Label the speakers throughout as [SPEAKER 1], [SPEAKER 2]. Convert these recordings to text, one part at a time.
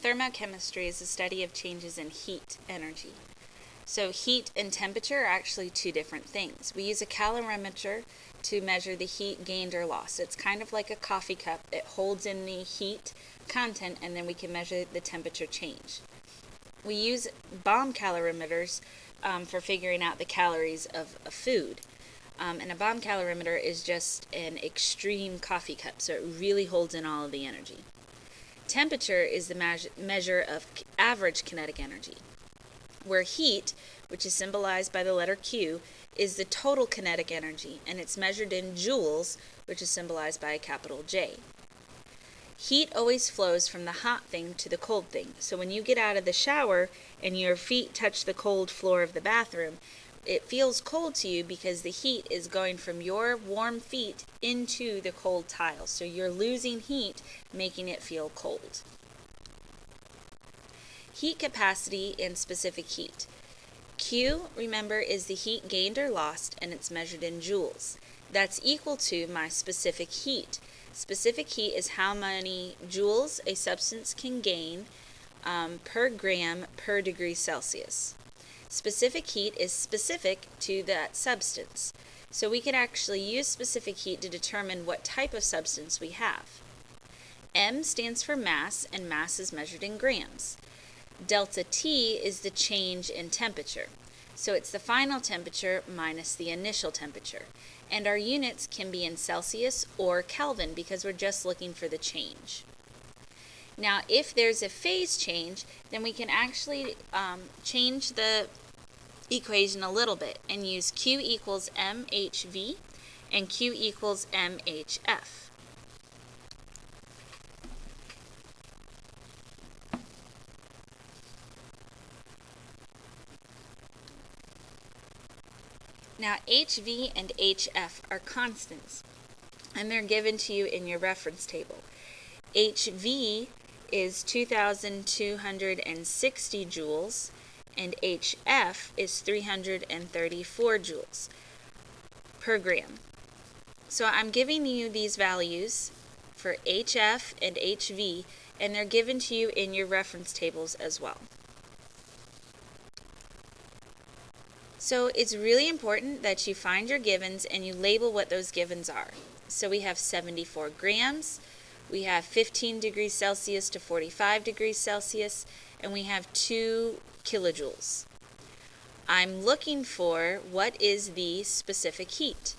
[SPEAKER 1] Thermochemistry is the study of changes in heat energy. So heat and temperature are actually two different things. We use a calorimeter to measure the heat gained or lost. It's kind of like a coffee cup. It holds in the heat content, and then we can measure the temperature change. We use bomb calorimeters for figuring out the calories of a food. And a bomb calorimeter is just an extreme coffee cup, so it really holds in all of the energy. Temperature is the measure of average kinetic energy, where heat, which is symbolized by the letter Q, is the total kinetic energy, and it's measured in joules, which is symbolized by a capital J. Heat always flows from the hot thing to the cold thing. So when you get out of the shower and your feet touch the cold floor of the bathroom, it feels cold to you because the heat is going from your warm feet into the cold tile. So you're losing heat, making it feel cold. Heat capacity and specific heat. Q, remember, is the heat gained or lost, and it's measured in joules. That's equal to my specific heat. Specific heat is how many joules a substance can gain per gram per degree Celsius. Specific heat is specific to that substance. So we can actually use specific heat to determine what type of substance we have. M stands for mass, and mass is measured in grams. Delta T is the change in temperature. So it's the final temperature minus the initial temperature. And our units can be in Celsius or Kelvin because we're just looking for the change. Now, if there's a phase change, then we can actually change the equation a little bit and use Q equals mHV and Q equals mHF. Now, HV and HF are constants, and they're given to you in your reference table. HV is 2,260 joules, and HF is 334 joules per gram. So I'm giving you these values for HF and HV, and they're given to you in your reference tables as well. So it's really important that you find your givens and you label what those givens are. So we have 74 grams, we have 15 degrees Celsius to 45 degrees Celsius, and we have 2 kilojoules. I'm looking for what is the specific heat.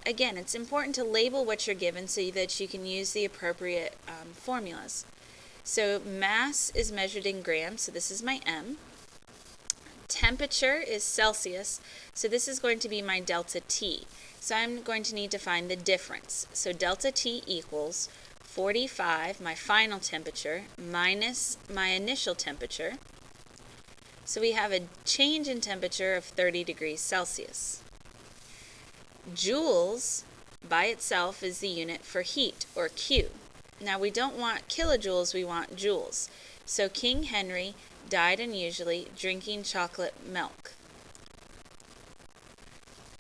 [SPEAKER 1] Again, it's important to label what you're given so that you can use the appropriate formulas. So mass is measured in grams, so this is my M. Temperature is Celsius, so this is going to be my delta T. So I'm going to need to find the difference. So delta T equals 45, my final temperature, minus my initial temperature. So we have a change in temperature of 30 degrees Celsius. Joules by itself is the unit for heat, or Q. Now we don't want kilojoules, we want joules. So King Henry died unusually drinking chocolate milk.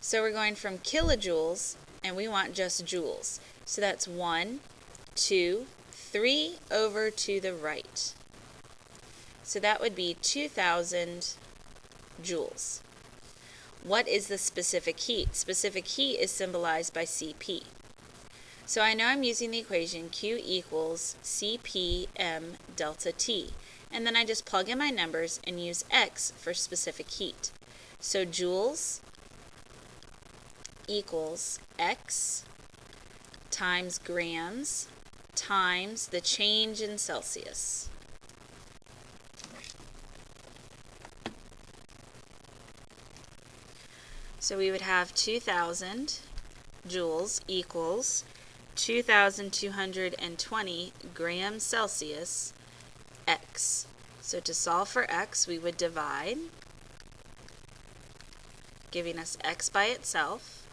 [SPEAKER 1] So we're going from kilojoules, and we want just joules. So that's 1, 2, 3 over to the right. So that would be 2,000 joules. What is the specific heat? Specific heat is symbolized by Cp. So I know I'm using the equation Q equals Cpm delta T. And then I just plug in my numbers and use X for specific heat. So joules equals X times grams times the change in Celsius. So we would have 2,000 joules equals 2,220 grams Celsius X. So to solve for X, we would divide, giving us X by itself,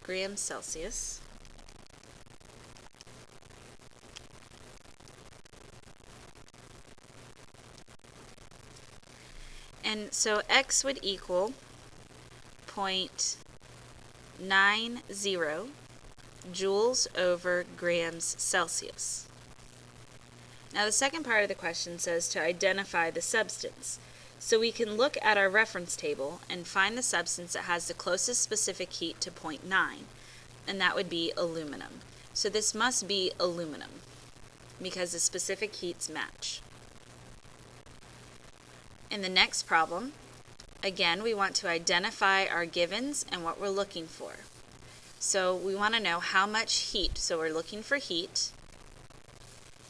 [SPEAKER 1] grams Celsius, and so X would equal 0.90 joules over grams Celsius. Now the second part of the question says to identify the substance. So we can look at our reference table and find the substance that has the closest specific heat to 0.9, and that would be aluminum. So this must be aluminum because the specific heats match. In the next problem, again, we want to identify our givens and what we're looking for. So we want to know how much heat, so we're looking for heat,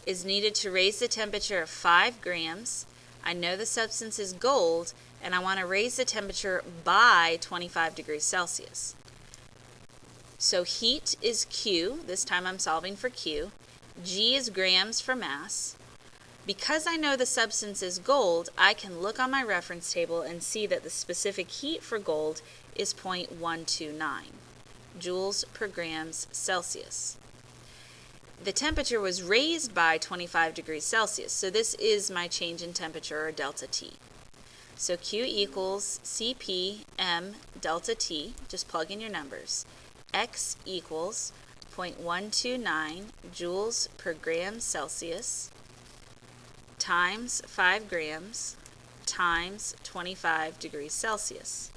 [SPEAKER 1] is needed to raise the temperature of 5 grams. I know the substance is gold, and I want to raise the temperature by 25 degrees Celsius. So heat is Q, this time I'm solving for Q. G is grams for mass. Because I know the substance is gold, I can look on my reference table and see that the specific heat for gold is 0.129 joules per grams Celsius. The temperature was raised by 25 degrees Celsius, so this is my change in temperature, or delta T. So Q equals Cp m delta T, just plug in your numbers. X equals 0.129 joules per gram Celsius times 5 grams times 25 degrees Celsius.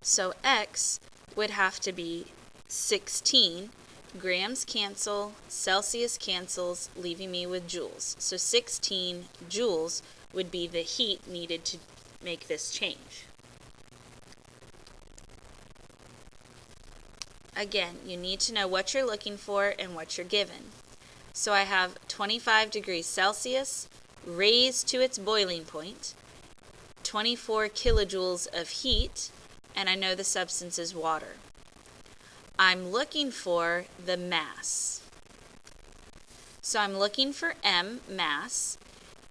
[SPEAKER 1] So X would have to be 16. Grams cancel, Celsius cancels, leaving me with joules. So 16 joules would be the heat needed to make this change. Again, you need to know what you're looking for and what you're given. So I have 25 degrees Celsius raised to its boiling point, 24 kilojoules of heat, and I know the substance is water. I'm looking for the mass. So I'm looking for M, mass.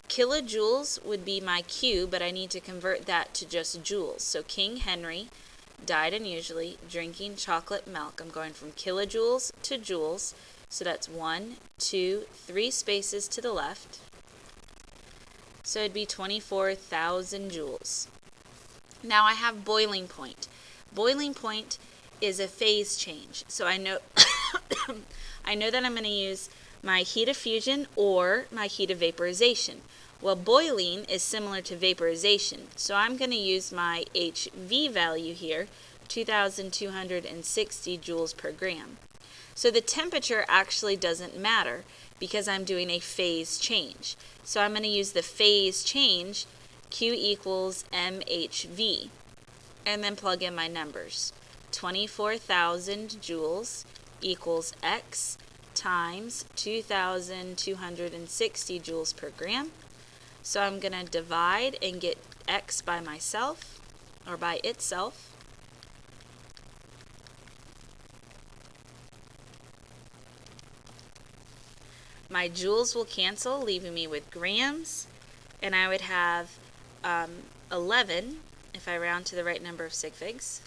[SPEAKER 1] Kilojoules would be my Q, but I need to convert that to just joules. So King Henry died unusually drinking chocolate milk. I'm going from kilojoules to joules. So that's 1, 2, 3 spaces to the left. So it'd be 24,000 joules. Now I have boiling point. Boiling point is a phase change. So I know I know that I'm going to use my heat of fusion or my heat of vaporization. Well, boiling is similar to vaporization, so I'm going to use my HV value here, 2,260 joules per gram. So the temperature actually doesn't matter because I'm doing a phase change. So I'm going to use the phase change, Q equals MHV, and then plug in my numbers. 24,000 joules equals X times 2,260 joules per gram. So I'm going to divide and get X by myself, or by itself. My joules will cancel, leaving me with grams, and I would have 11, if I round to the right number of sig figs,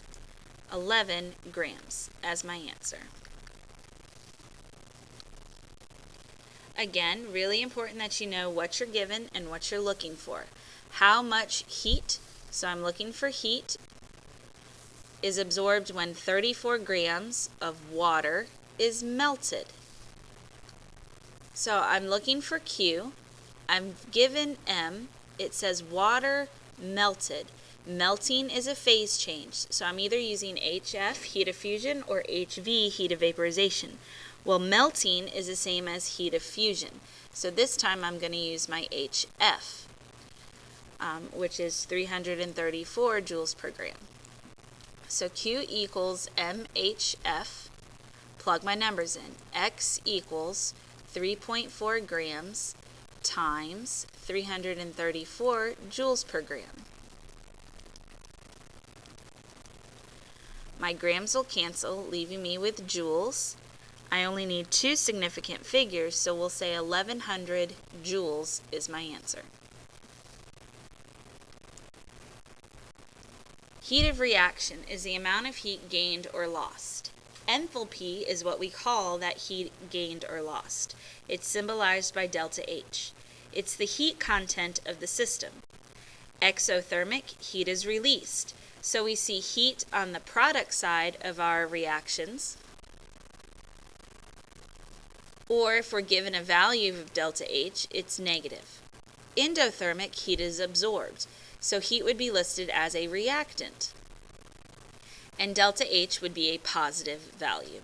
[SPEAKER 1] 11 grams as my answer. Again, really important that you know what you're given and what you're looking for. How much heat, so I'm looking for heat, is absorbed when 34 grams of water is melted. So I'm looking for Q. I'm given M. It says water melted. Melting is a phase change, so I'm either using HF, heat of fusion, or HV, heat of vaporization. Well, melting is the same as heat of fusion, so this time I'm going to use my HF, which is 334 joules per gram. So Q equals MHF, plug my numbers in. X equals 3.4 grams times 334 joules per gram. My grams will cancel, leaving me with joules. I only need 2 significant figures, so we'll say 1,100 joules is my answer. Heat of reaction is the amount of heat gained or lost. Enthalpy is what we call that heat gained or lost. It's symbolized by delta H. It's the heat content of the system. Exothermic, heat is released. So we see heat on the product side of our reactions. Or if we're given a value of delta H, it's negative. Endothermic heat is absorbed, so heat would be listed as a reactant. And delta H would be a positive value.